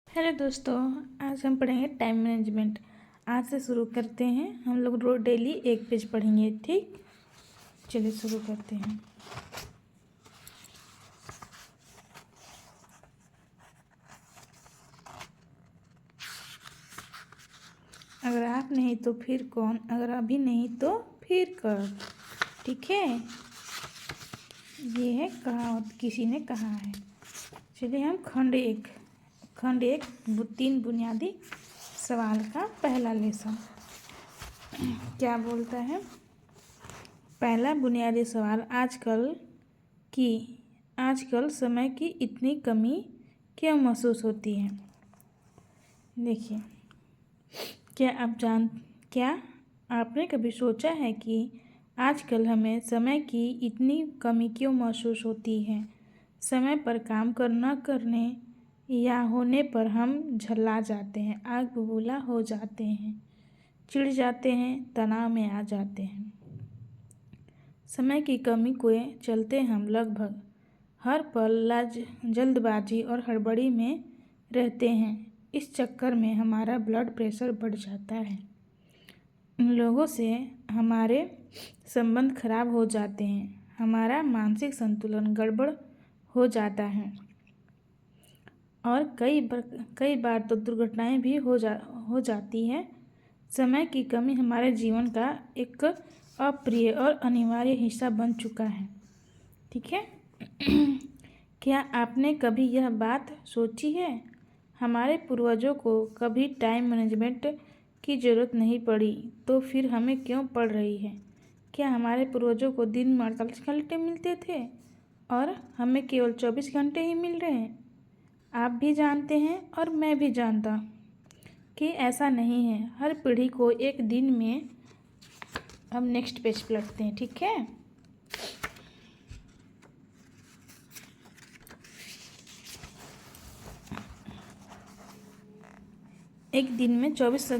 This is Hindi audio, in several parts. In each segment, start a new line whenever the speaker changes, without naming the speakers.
हेलो दोस्तों, आज हम पढ़ेंगे टाइम मैनेजमेंट। आज से शुरू करते हैं। हम लोग रोज डेली एक पेज पढ़ेंगे। ठीक, चलिए शुरू करते हैं। अगर आप नहीं तो फिर कौन, अगर अभी नहीं तो फिर कब। ठीक है, ये है कहावत, किसी ने कहा है। चलिए हम खंड एक 3 बुनियादी सवाल का पहला लेसन क्या बोलता है। पहला बुनियादी सवाल, आजकल समय की इतनी कमी क्यों महसूस होती है। देखिए, क्या आपने कभी सोचा है कि आजकल हमें समय की इतनी कमी क्यों महसूस होती है। समय पर काम न करने या होने पर हम झल्ला जाते हैं, आग बबूला हो जाते हैं, चिढ़ जाते हैं, तनाव में आ जाते हैं। समय की कमी के चलते हम लगभग हर पल जल्दबाजी और हड़बड़ी में रहते हैं। इस चक्कर में हमारा ब्लड प्रेशर बढ़ जाता है, उन लोगों से हमारे संबंध खराब हो जाते हैं, हमारा मानसिक संतुलन गड़बड़ हो जाता है और कई बार तो दुर्घटनाएं भी हो जाती हैं। समय की कमी हमारे जीवन का एक अप्रिय और अनिवार्य हिस्सा बन चुका है। ठीक है। क्या आपने कभी यह बात सोची है, हमारे पूर्वजों को कभी टाइम मैनेजमेंट की ज़रूरत नहीं पड़ी तो फिर हमें क्यों पड़ रही है। क्या हमारे पूर्वजों को दिन में 48 घंटे मिलते थे और हमें केवल 24 घंटे ही मिल रहे हैं। आप भी जानते हैं और मैं भी जानता कि ऐसा नहीं है। हर पीढ़ी को एक दिन में, अब नेक्स्ट पेज पलटते हैं। ठीक है, एक दिन में 24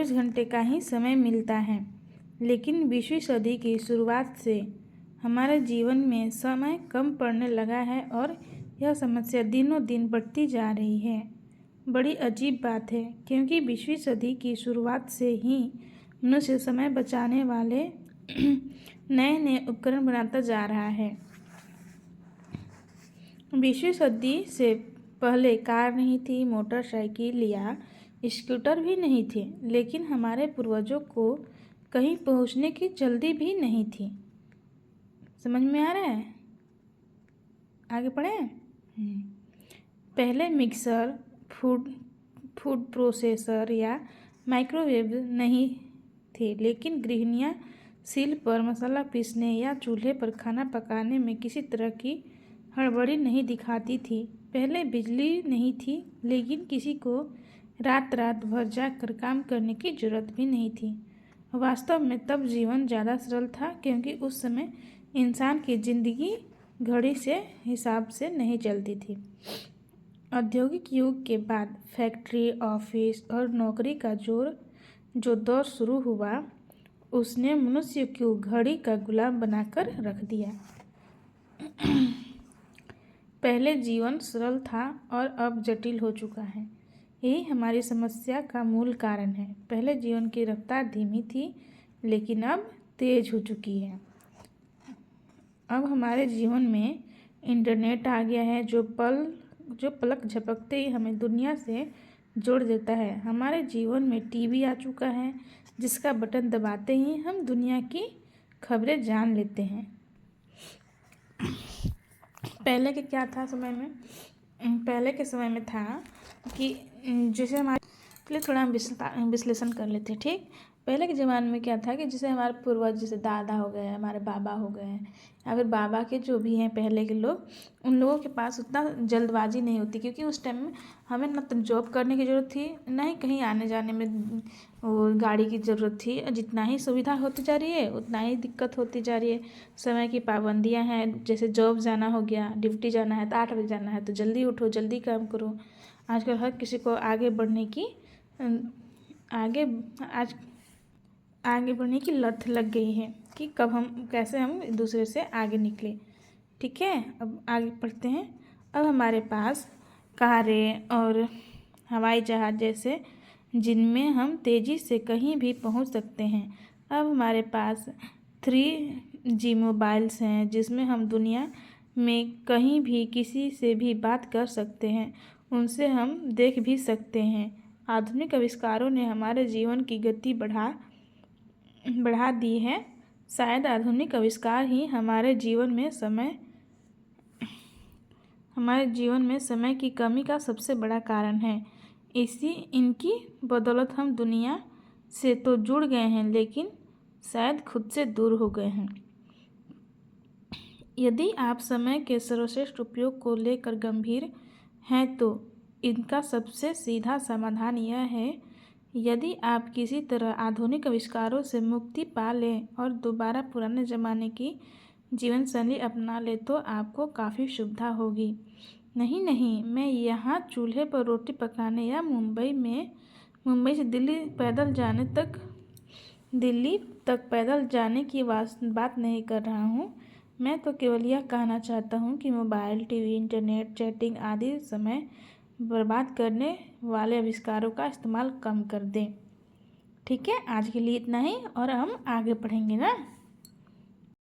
घंटे का ही समय मिलता है। लेकिन 20वीं सदी की शुरुआत से हमारे जीवन में समय कम पड़ने लगा है और यह समस्या दिनों दिन बढ़ती जा रही है। बड़ी अजीब बात है, क्योंकि 20वीं सदी की शुरुआत से ही मनुष्य समय बचाने वाले नए नए उपकरण बनाता जा रहा है। 20वीं सदी से पहले कार नहीं थी, मोटरसाइकिल या स्कूटर भी नहीं थे, लेकिन हमारे पूर्वजों को कहीं पहुंचने की जल्दी भी नहीं थी। समझ में आ रहा है? आगे पढ़ें। पहले मिक्सर, फूड प्रोसेसर या माइक्रोवेव नहीं थे, लेकिन गृहिणियां सील पर मसाला पीसने या चूल्हे पर खाना पकाने में किसी तरह की हड़बड़ी नहीं दिखाती थी। पहले बिजली नहीं थी, लेकिन किसी को रात भर जाकर काम करने की जरूरत भी नहीं थी। वास्तव में तब जीवन ज़्यादा सरल था, क्योंकि उस समय इंसान की जिंदगी घड़ी से हिसाब से नहीं चलती थी। औद्योगिक युग के बाद फैक्ट्री, ऑफिस और नौकरी का जो दौर शुरू हुआ, उसने मनुष्य को घड़ी का गुलाम बनाकर रख दिया। पहले जीवन सरल था और अब जटिल हो चुका है। यही हमारी समस्या का मूल कारण है। पहले जीवन की रफ्तार धीमी थी, लेकिन अब तेज हो चुकी है। अब हमारे जीवन में इंटरनेट आ गया है, जो पलक झपकते ही हमें दुनिया से जोड़ देता है। हमारे जीवन में टीवी आ चुका है, जिसका बटन दबाते ही हम दुनिया की खबरें जान लेते हैं। पहले के क्या था समय में, पहले के समय में था कि जैसे हमारे लिए थोड़ा हम विश्लेषण कर लेते हैं। ठीक, पहले के ज़माने में क्या था कि जैसे हमारे पूर्वज, जैसे दादा हो गए, हमारे बाबा हो गए, या फिर बाबा के जो भी हैं पहले के लोग, उन लोगों के पास उतना जल्दबाजी नहीं होती, क्योंकि उस टाइम में हमें न तो जॉब करने की ज़रूरत थी, ना ही कहीं आने जाने में गाड़ी की ज़रूरत थी। जितना ही सुविधा होती जा रही है, उतना ही दिक्कत होती जा रही है। समय की पाबंदियाँ हैं, जैसे जॉब जाना हो गया, ड्यूटी जाना है तो 8 बजे जाना है, तो जल्दी उठो, जल्दी काम करो। आजकल हर किसी को आगे बढ़ने की लत लग गई है कि कैसे हम एक दूसरे से आगे निकले। ठीक है, अब आगे पढ़ते हैं। अब हमारे पास कारें और हवाई जहाज़ जैसे, जिनमें हम तेज़ी से कहीं भी पहुंच सकते हैं। अब हमारे पास 3G मोबाइल्स हैं, जिसमें हम दुनिया में कहीं भी किसी से भी बात कर सकते हैं, उनसे हम देख भी सकते हैं। आधुनिक आविष्कारों ने हमारे जीवन की गति बढ़ा दी है। शायद आधुनिक आविष्कार ही हमारे जीवन में समय की कमी का सबसे बड़ा कारण है। इनकी बदौलत हम दुनिया से तो जुड़ गए हैं, लेकिन शायद खुद से दूर हो गए हैं। यदि आप समय के सर्वश्रेष्ठ उपयोग को लेकर गंभीर हैं, तो इनका सबसे सीधा समाधान यह है: यदि आप किसी तरह आधुनिक आविष्कारों से मुक्ति पा लें और दोबारा पुराने ज़माने की जीवन शैली अपना लें, तो आपको काफ़ी सुविधा होगी। नहीं, मैं यहाँ चूल्हे पर रोटी पकाने या मुंबई से दिल्ली तक पैदल जाने की बात नहीं कर रहा हूँ। मैं तो केवल यह कहना चाहता हूँ कि मोबाइल, टीवी, इंटरनेट, चैटिंग आदि समय बर्बाद करने वाले आविष्कारों का इस्तेमाल कम कर दें। ठीक है, आज के लिए इतना ही और हम आगे पढ़ेंगे ना।